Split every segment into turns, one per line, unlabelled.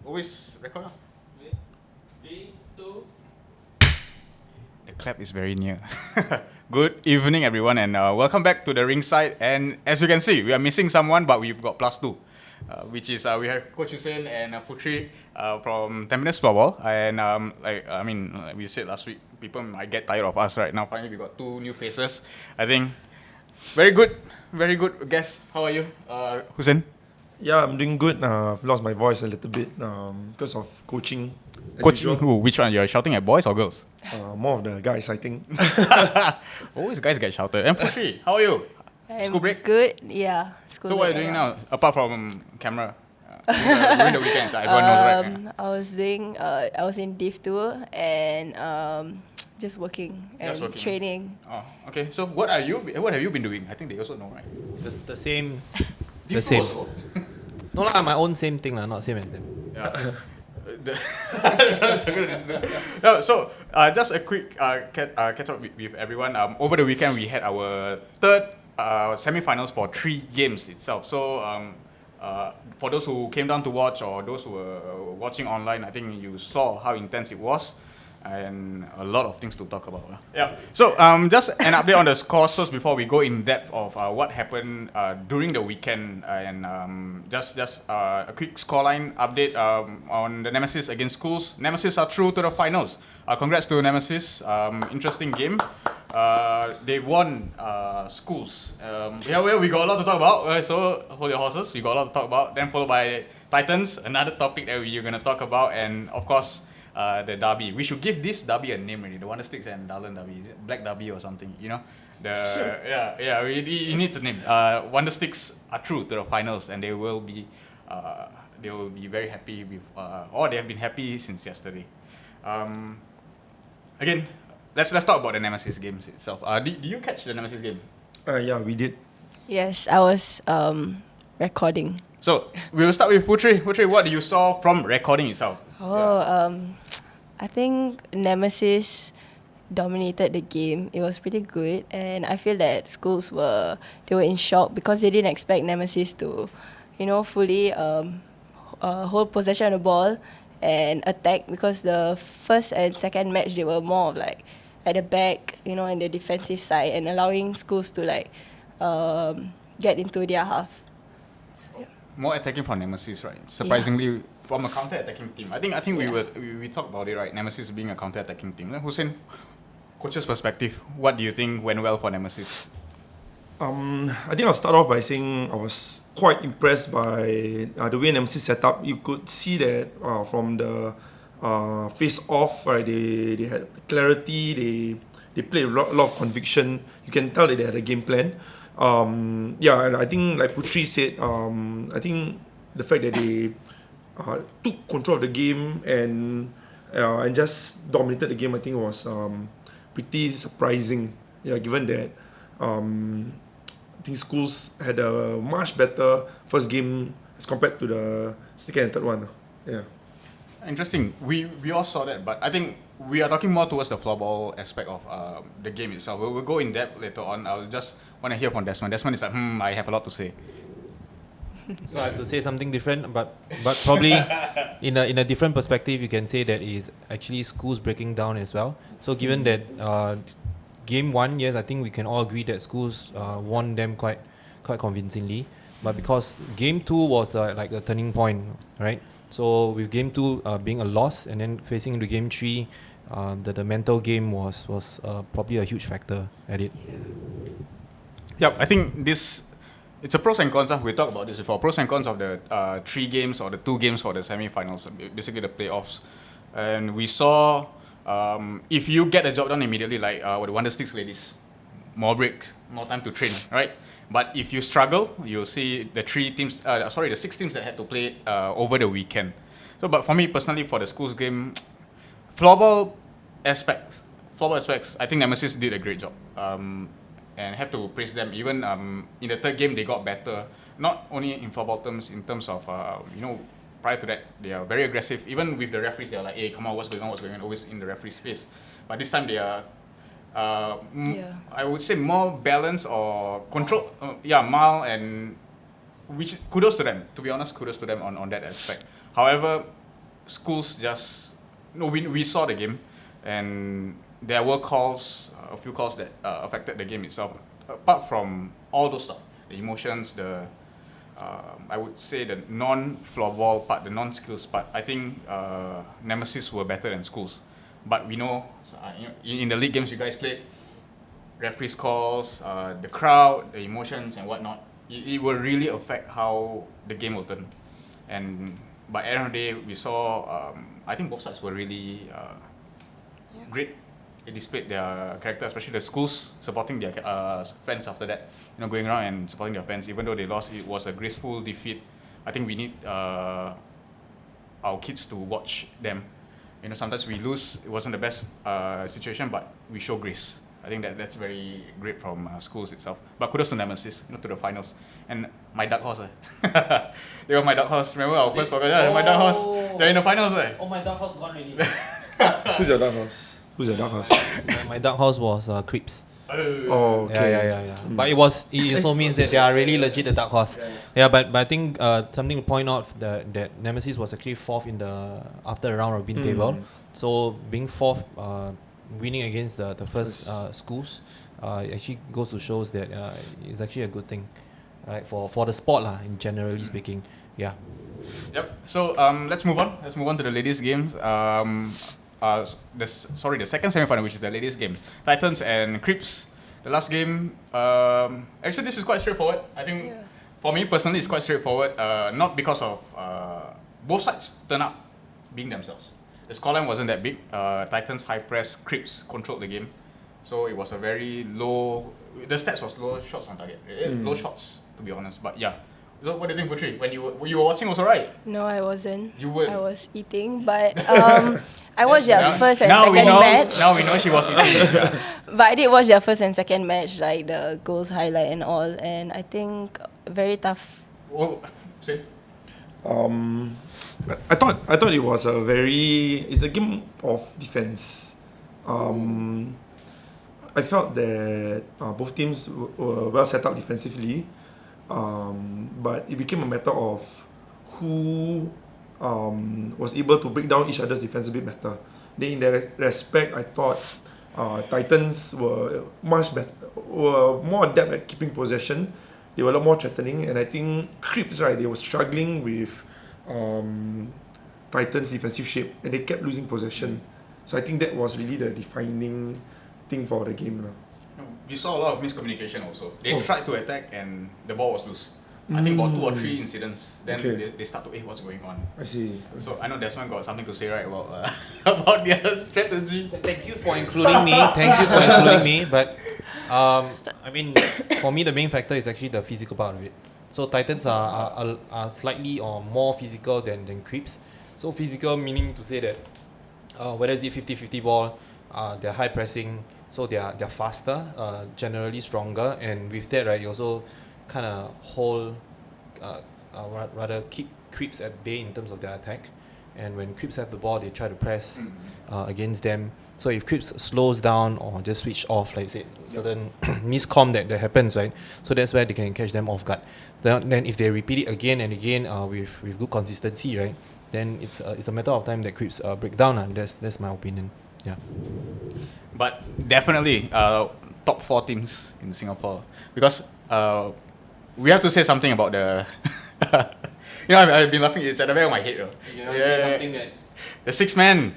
Always record lah.
3, 2.
The clap is very near. Good evening, everyone, and welcome back to the Rinkside. And as you can see, we are missing someone, but we've got +2, which is we have Coach Hussein and Putri from Tampines Floorball. And we said last week, people might get tired of us right now. Finally, we got 2 new faces. I think very good guest. How are you, Hussein?
Yeah, I'm doing good. I've lost my voice a little bit because of coaching.
Coaching who? Which one? You're shouting at boys or girls?
More of the guys, I think.
Always guys get shouted. And Putri, how are you? School break?
Good, yeah.
So what are you doing now, apart from camera? During the weekends, everyone knows, right? Yeah.
I was in Div 2 and just working and training.
Oh, okay. So what have you been doing? I think they also know, right?
The same.
Div 2
The same.
also?
No lah, my own same thing lah, not same as them.
Yeah. So just a quick catch up with everyone. Over the weekend we had our third semi-finals for 3 games itself. So for those who came down to watch or those who were watching online, I think you saw how intense it was and a lot of things to talk about. Yeah. So just an update on the scores first before we go in depth of what happened during the weekend, and just a quick scoreline update on the Nemesis against Schools. Nemesis are through to the finals. Congrats to Nemesis. Interesting game. They won Schools. We got a lot to talk about. So hold your horses. We got a lot to talk about. Then followed by Titans, another topic that we're gonna talk about, and of course. The derby. We should give this derby a name really. The Wondersticks and Dalen derby. Is it Black Derby or something? You know, it needs a name. Wondersticks are through to the finals, and they will be very happy with, or they have been happy since yesterday. Again, let's talk about the Nemesis games itself. Did you catch the Nemesis game?
Yeah, we did.
Yes, I was recording.
So we will start with Putri. Putri, what you saw from recording itself?
I think Nemesis dominated the game. It was pretty good, and I feel that Schools were in shock because they didn't expect Nemesis to, fully hold possession of the ball and attack, because the first and second match they were more of like at the back, in the defensive side, and allowing Schools to get into their half. So, yeah.
More attacking from Nemesis, right? Surprisingly, from a counter-attacking team. I think we talked about it, right? Nemesis being a counter-attacking team. Hussein, coach's perspective, what do you think went well for Nemesis?
I think I'll start off by saying I was quite impressed by the way Nemesis set up. You could see that from the face-off, right? They had clarity. They played a lot of conviction. You can tell that they had a game plan. And I think like Putri said, I think the fact that they took control of the game and just dominated the game, I think was pretty surprising. Yeah, given that I think Schools had a much better first game as compared to the second and third one. Yeah.
Interesting. We all saw that, but I think we are talking more towards the floorball aspect of the game itself. We'll go in depth later on. I'll just want to hear from Desmond. Desmond is like, I have a lot to say.
So I have to say something different, but probably in a different perspective, you can say that is actually Schools breaking down as well. So given that game 1, yes, I think we can all agree that Schools won them quite convincingly. But because game 2 was like a turning point, right? So with game 2 being a loss and then facing into game 3, the mental game was probably a huge factor at it.
Yep, I think it's a pros and cons. We talked about this before. Pros and cons of the 3 games or the 2 games for the semi-finals, basically the playoffs. And we saw if you get the job done immediately, like the Wondersticks ladies, more breaks, more time to train, right? But if you struggle, you'll see the 6 teams that had to play over the weekend. So, but for me personally, for the Schools game, floorball aspects, I think Nemesis did a great job. And have to praise them. Even in the third game, they got better. Not only in floorball terms, in terms of prior to that, they are very aggressive. Even with the referees, they are like, "Hey, come on, what's going on?" Always in the referee's face. But this time they are, I would say, more balanced or control. Mild, and which kudos to them. To be honest, kudos to them on that aspect. However, schools just we saw the game, and there were calls, a few calls that affected the game itself. Apart from all those stuff, the emotions, I would say the non-floorball part, the non-skills part, I think Nemesis were better than schools. But we know, in the league games you guys played, referees' calls, the crowd, the emotions and whatnot, it will really affect how the game will turn. And by the end of the day, we saw, I think both sides were really great. They displayed their character, especially the schools supporting their fans after that. Going around and supporting their fans, even though they lost, it was a graceful defeat. I think we need our kids to watch them. Sometimes we lose. It wasn't the best situation, but we show grace. I think that's very great from schools itself. But kudos to Nemesis, to the finals. And my dark horse. They were my dark horse. Remember our first podcast? Yeah, my dark horse. They're in the finals.
Oh, my dark horse gone already.
Who's your dark horse?
My dark horse was Cripz.
Oh, okay.
Yeah. But it also means that they are really legit the dark horse. Yeah, but I think something to point out that Nemesis was actually fourth after the round robin table. So being fourth, winning against the first schools, it actually goes to shows that it's actually a good thing, right? For the sport in generally speaking. Yeah.
Yep. So let's move on. Let's move on to the ladies' games. The second semi-final, which is the ladies' game, Titans and Cripz. The last game, actually this is quite straightforward. I think for me personally, it's quite straightforward. Not because of both sides turn up being themselves. The scoreline wasn't that big. Titans high press, Cripz controlled the game, so it was a very low. The stats was low shots on target, low shots to be honest. But yeah. So what do you think, Putri? When you were watching also, right?
No, I wasn't.
You were.
I was eating, but I watched their first and second match.
Now we know she was eating.
But I did watch their first and second match, like the goals highlight and all, and I think very tough.
Oh, say.
I thought it was it's a game of defense. I felt that both teams were well set up defensively. But it became a matter of who was able to break down each other's defense a bit better. Then in that respect, I thought Titans were much better, were more adept at keeping possession. They were a lot more threatening, and I think Cripz, right, they were struggling with Titans' defensive shape, and they kept losing possession. So I think that was really the defining thing for the game.
We saw a lot of miscommunication also. They tried to attack and the ball was loose. I think about 2 or 3 incidents. Then they start to, what's going on?
I see.
So I know Desmond got something to say, right, about their strategy.
Thank you for including me. But I mean, for me, the main factor is actually the physical part of it. So Titans are slightly or more physical than Cripz. So physical meaning to say that whether it's a 50-50 ball, they're high pressing, so they're faster, generally stronger, and with that, right, you also kind of rather keep Cripz at bay in terms of their attack. And when Cripz have the ball, they try to press against them. So if Cripz slows down or just switch off, like I said, certain miscomm that happens, right? So that's where they can catch them off guard. Then if they repeat it again and again with good consistency, right, then it's a matter of time that Cripz break down. And that's my opinion. Yeah.
But definitely top 4 teams in Singapore, because we have to say something about the I've been laughing, it's at the back of my head. The six man,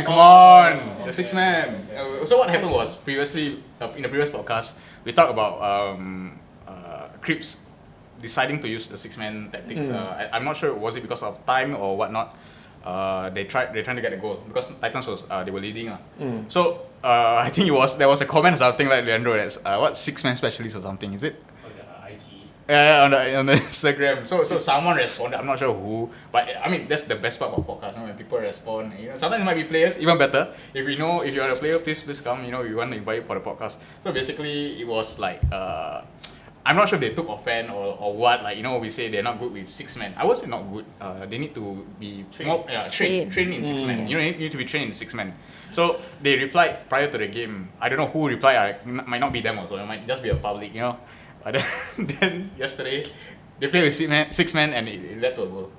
come on, the 6 man. So what happened was previously in the previous podcast we talked about Cripz deciding to use the 6 man tactics. I'm not sure, was it because of time or whatnot. They're trying to get a goal because Titans was they were leading. So I think there was a comment or something like Leandro that's what 6 man specialist or something, is it? Yeah, on the Instagram. So someone responded. I'm not sure who, but I mean that's the best part about podcast. When people respond, sometimes it might be players. Even better if you're a player, please come. We want to invite you for the podcast. So basically, it was like I'm not sure if they took offense or what. We say they're not good with 6 men. I would say not good. They need to be trained in 6 men. You need to be trained in 6 men. So they replied prior to the game. I don't know who replied. It might not be them also. It might just be a public. But then yesterday they played with 6 men and it led to a goal.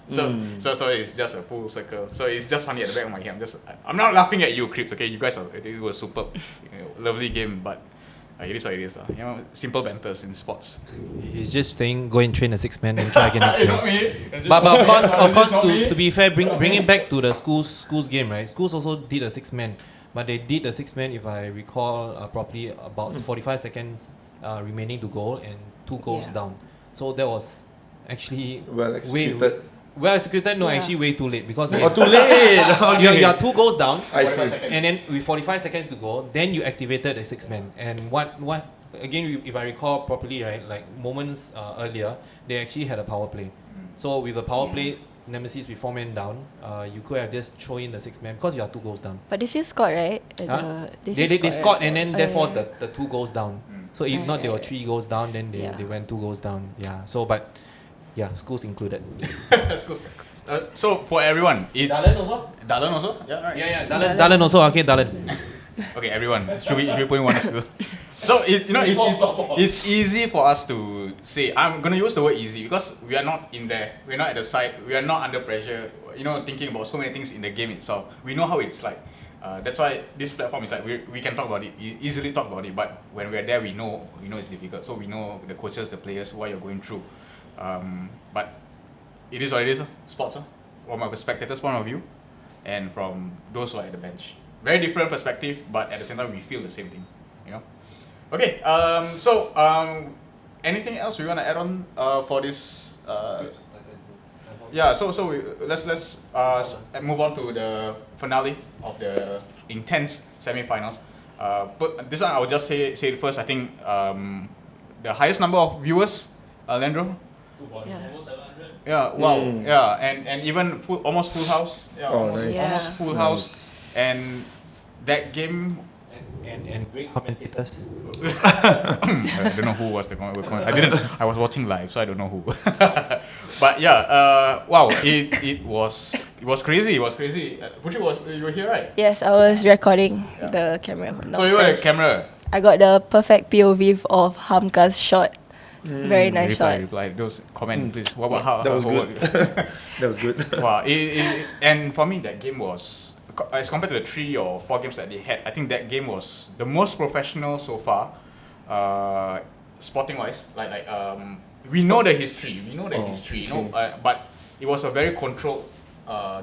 So it's just a full circle. So it's just funny at the back of my head. I'm not laughing at you, Cripz. Okay, you guys it was superb, lovely game, but it is what it is, you know. Simple banters in sports.
He's just saying go and train a 6-man and try again next
You
year.
know what I mean?
But of course,
Not me.
to be fair, bring it back to the schools game, right? Schools also did a 6-man, but they did a 6-man, if I recall properly, about 45 seconds remaining to goal and 2 goals down. So that was actually
Well executed.
well executed. No,
Yeah.
actually way too late because
Oh, too late. Okay.
you are 2 goals down.
I see.
And then with 45 seconds to go, then you activated the 6-man. And what again, if I recall properly, right, like moments earlier, they actually had a power play. So with a power play, Nemesis with 4 men down, you could have just thrown in the 6-man because you are 2 goals down.
But they still scored, right?
Huh?
They
They scored, and then
Oh,
therefore
yeah.
the 2 goals down. So if not, they were 3 goals down, then they went 2 goals down. Yeah. So but yeah, schools included.
That's cool. So for everyone, it's Dalen also. Yeah, right.
Yeah. Dalen also. Okay, Dalen.
Okay, everyone. Should we put in one still? So it's easy for us to say. I'm gonna use the word easy because we are not in there. We're not at the side. We are not under pressure. You know, thinking about so many things in the game itself. We know how it's like. That's why this platform is like we can talk about it, easily talk about it. But when we're there, we know it's difficult. So we know the coaches, the players, what you're going through. But it is what it is. Sports, from a spectator's point of view, and from those who are at the bench. Very different perspective, but at the same time, we feel the same thing. You know. Okay. Anything else we want to add on for this? Yeah. So let's move on to the finale of the intense semi-finals. But this one I will just say it first. I think the highest number of viewers, Leandro. Yeah. Wow. Yeah. And even almost full house. Yeah.
Nice.
Almost full house. And that game.
And great commentators.
I don't know who was the comment. I was watching live, so I don't know who. But yeah, wow! It was crazy. It was crazy. Putri, you were here, right?
Yes, I was recording the camera from
So you were the
downstairs.
camera.
I got the perfect POV of Hamka's shot. Very nice shot.
Reply. Those comment, please. What about how?
That was
how
good. That was good.
Wow! And for me, that game was, as compared to the 3 or 4 games that they had, I think that game was the most professional so far, sporting wise. We know the history. You know, but it was a very controlled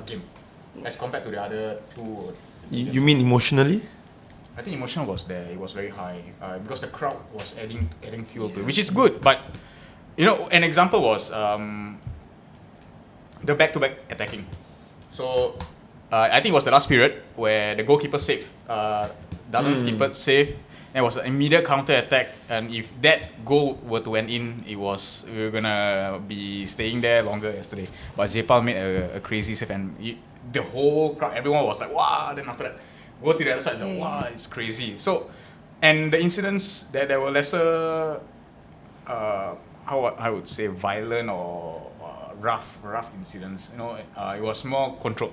game as compared to the other 2.
You mean emotionally?
I think emotion was there. It was very high because the crowd was adding fuel to it, which is good. But you know, an example was the back-to-back attacking. So I think it was the last period where the goalkeeper saved. Dalen's keeper saved. There was an immediate counter attack, and if that goal were to went in, we were gonna be staying there longer yesterday. But Jepal made a crazy save, and the whole crowd, everyone was like, "Wow!" Then after that, go to the other side, it's like, "Wow, it's crazy." So, and the incidents that there were lesser, how I would say, violent or rough incidents. You know, it was more controlled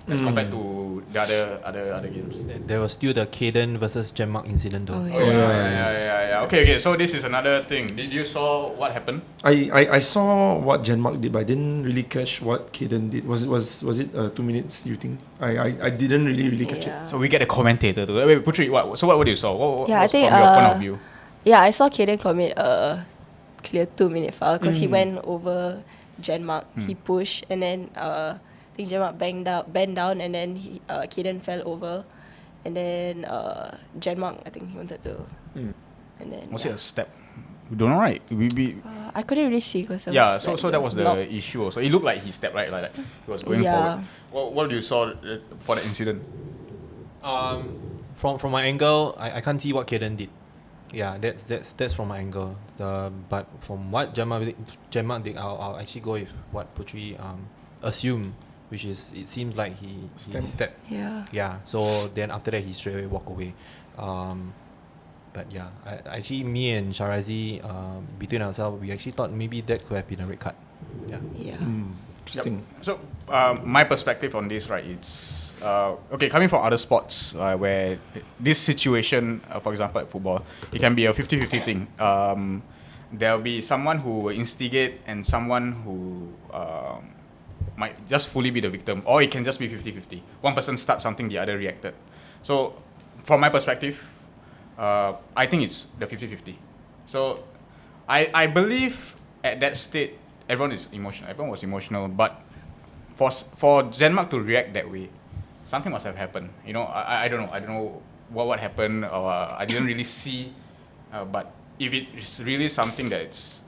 as compared to the other games.
There was still the Caden versus Denmark incident though.
Oh,
Oh yeah. Okay. So this is another thing. Did you saw what happened?
I saw what Denmark did, but I didn't really catch what Caden did. Was it 2 minutes? You think? I didn't really catch it.
So we get a commentator to wait, Putri. What you saw? What
Yeah, I
was
think,
from your point of view?
Yeah, I saw Caden commit a clear 2-minute foul because he went over Denmark. He pushed and then I think Denmark bent down and then Caden fell over, and then Denmark, I think he wanted to, and then
Was it a step? We don't know, right?
I couldn't really see because
So that was the issue. Also, it looked like he stepped right, like he was going forward. What you saw for the incident?
From my angle, I can't see what Caden did. Yeah, that's from my angle. But from what Denmark did, I'll actually go with what Putri assumed, which is it seems like he stepped. Yeah. So then after that he straight away walk away. But yeah, actually me and Sharazi between ourselves we actually thought maybe that could have been a red card. Yeah.
Interesting.
Yep. So my perspective on this, right? It's okay. Coming from other sports where this situation, for example, at football, it can be a 50-50 thing. There'll be someone who will instigate and someone who might just fully be the victim, or it can just be 50-50. One person starts something, the other reacted. So, from my perspective, I think it's the 50-50. So, I believe at that state, everyone is emotional. Everyone was emotional, but for Denmark to react that way, something must have happened. You know, I don't know. I don't know what happened, or I didn't really see. But if it is really something that's,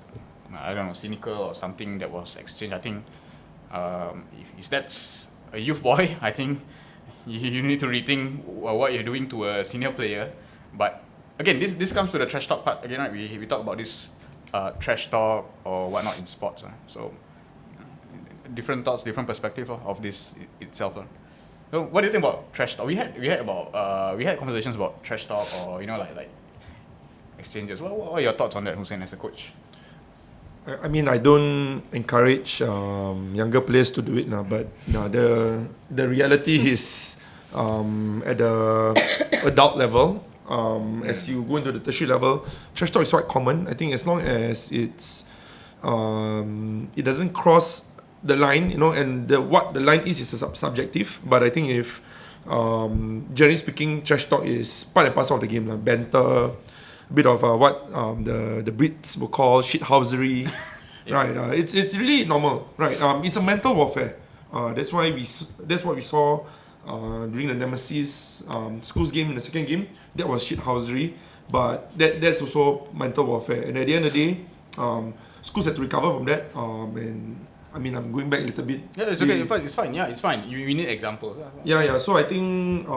I don't know, cynical or something that was exchanged, I think if that's a youth boy, I think you need to rethink what you're doing to a senior player. But again, this comes to the trash talk part again, right? We talk about this trash talk or whatnot in sports. So different thoughts, different perspective of this itself. So what do you think about trash talk? We had conversations about trash talk, or like exchanges. What are your thoughts on that, Hussein, as a coach?
I mean, I don't encourage younger players to do it now, but the reality is at the adult level, as you go into the tertiary level, trash talk is quite common. I think as long as it doesn't cross the line, and what the line is subjective. But I think if generally speaking, trash talk is part and parcel of the game, banter. A bit of what the Brits would call shithousery, right? It's really normal, right? It's a mental warfare. That's what we saw during the Nemesis schools game in the second game. That was shithousery, but that's also mental warfare. And at the end of the day, schools had to recover from that. And I mean, I'm going back a little bit.
Yeah, it's okay. It's fine. Yeah, it's fine. You need examples.
Yeah. So I think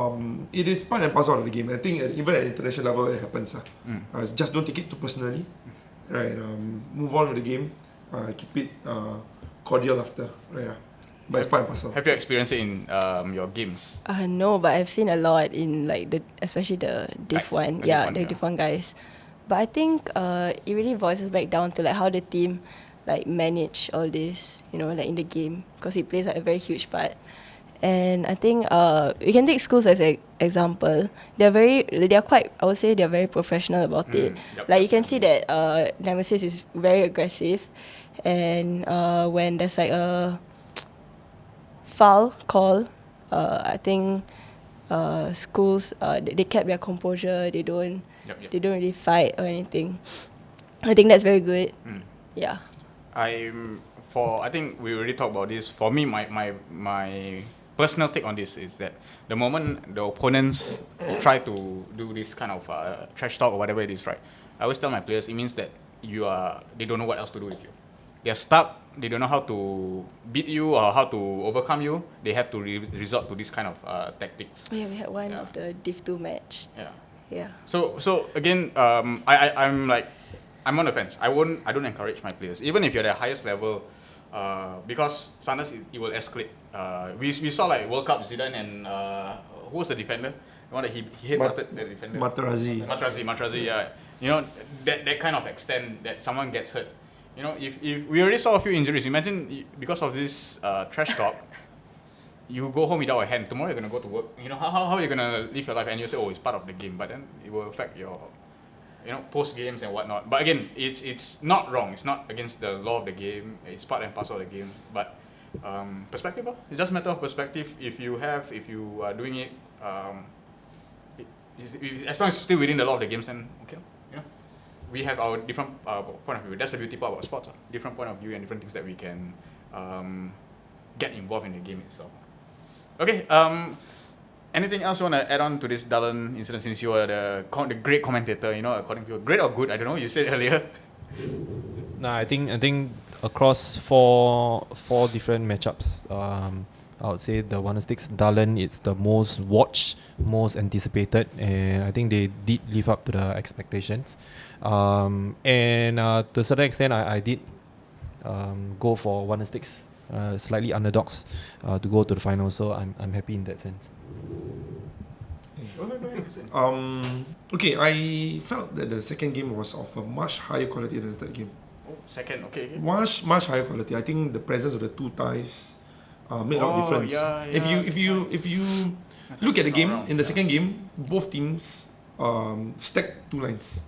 it is part and parcel of the game. I think even at international level, it happens. Just don't take it too personally, right? Move on with the game. Keep it cordial after. Right. Yeah. But it's part and parcel.
Have you experienced it in your games?
No, but I've seen a lot in especially the Div 1. Yeah, the Div 1 guys. But I think it really voices back down to how the team manage all this, in the game, because it plays a very huge part. And I think we can take schools as an example. They're quite, I would say, they're very professional about it. Yep. You can see that Nemesis is very aggressive, and when there's a foul call, I think schools they kept their composure. They don't really fight or anything. I think that's very good. Yeah.
I think we already talked about this. For me, my personal take on this is that the moment the opponents try to do this kind of trash talk or whatever it is, right? I always tell my players, it means that they don't know what else to do with you. They're stuck. They don't know how to beat you or how to overcome you. They have to resort to this kind of tactics.
Yeah, we had one of the Div 2 match. Yeah. So again, I'm on the fence. I don't encourage my players, even if you're at the highest level, because sometimes it will escalate. We saw World Cup Zidane and who was the defender? The one that he headbutted the defender. Matrazi. Yeah. That kind of extent that someone gets hurt. If we already saw a few injuries. Imagine because of this trash talk, you go home without a hand. Tomorrow you're gonna go to work. How are you gonna live your life? And you say, it's part of the game, but then it will affect your post games and whatnot. But again, it's not wrong. It's not against the law of the game. It's part and parcel of the game. But perspective, it's just a matter of perspective. If you are doing it, as long as it's still within the law of the games, then okay. We have our different point of view. That's the beauty part about sports. Different point of view and different things that we can get involved in the game itself. Okay. Anything else you want to add on to this Dalen incident, since you are the great commentator, according to you? Great or good? I don't know. You said earlier.
Nah, I think across four different matchups, I would say the Wondersticks Dalen, it's the most watched, most anticipated, and I think they did live up to the expectations. And to a certain extent, I did go for Wondersticks, slightly underdogs, to go to the final. So I'm happy in that sense.
Okay, I felt that the second game was of a much higher quality than the third game.
Second, okay.
Much higher quality. I think the presence of the two ties made a lot of difference.
Yeah.
If you look at the game in the second game, both teams stacked two lines.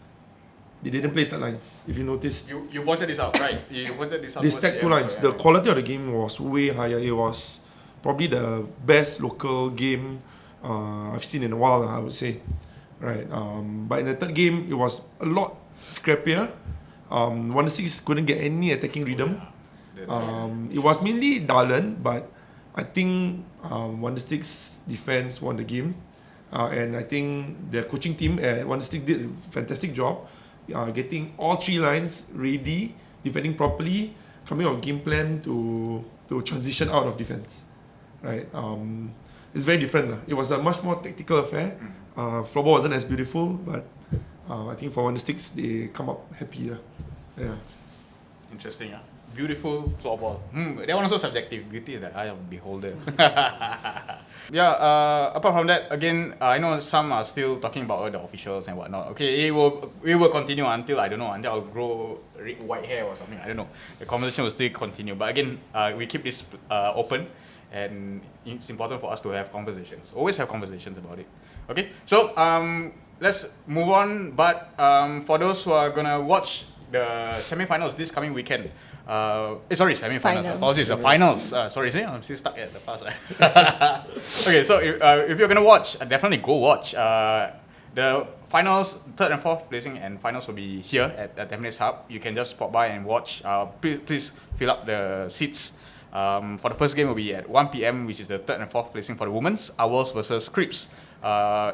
they didn't play third lines. If you noticed,
You pointed this out, right? You pointed this out.
they
towards
stacked
the
two
end,
lines.
so,
The quality of the game was way higher. It was probably the best local game I've seen in a while, I would say. Right. But in the third game, it was a lot scrappier. Wondersticks couldn't get any attacking rhythm. It was mainly Dalen, but I think Wondersticks defense won the game. And I think the coaching team at Wondersticks did a fantastic job getting all three lines ready, defending properly, coming up with game plan to transition out of defense. Right. It's very different. It was a much more tactical affair. Floorball wasn't as beautiful, but I think for Wondersticks, they come up happy. Yeah.
Interesting, beautiful floorball. That one also subjective. Beauty is the eye of the beholder. Apart from that, again, I know some are still talking about the officials and whatnot. Okay, we will continue until until I'll grow white hair or something. I don't know. The conversation will still continue. But again, we keep this open, and it's important for us to have conversations. Always have conversations about it. Okay, so let's move on. But for those who are gonna watch the semi-finals this coming weekend. Semi-finals.
Finals.
Apologies, the finals. I'm still stuck at the past. Okay, so if you're gonna watch, definitely go watch. The finals, third and fourth placing and finals will be here at Tampines Hub. You can just pop by and watch. Please fill up the seats. For the first game will be at 1 p.m, which is the third and fourth placing for the women's. Owls versus Cripz.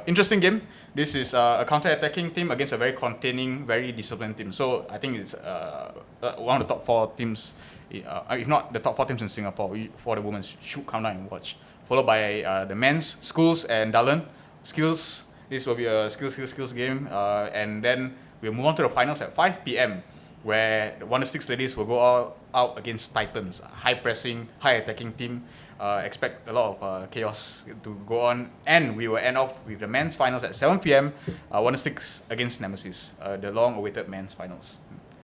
Interesting game. This is a counter-attacking team against a very containing, very disciplined team. So I think it's one of the top 4 teams, if not the top 4 teams in Singapore for the women. Should come down and watch. Followed by the men's, Schools and Dalen. Skills. This will be a skills game. And then we'll move on to the finals at 5 p.m. where the Wondersticks ladies will go all out against Titans. High pressing, high attacking team. Expect a lot of chaos to go on, and we will end off with the men's finals at 7 p.m. Wondersticks against Nemesis, the long-awaited men's finals.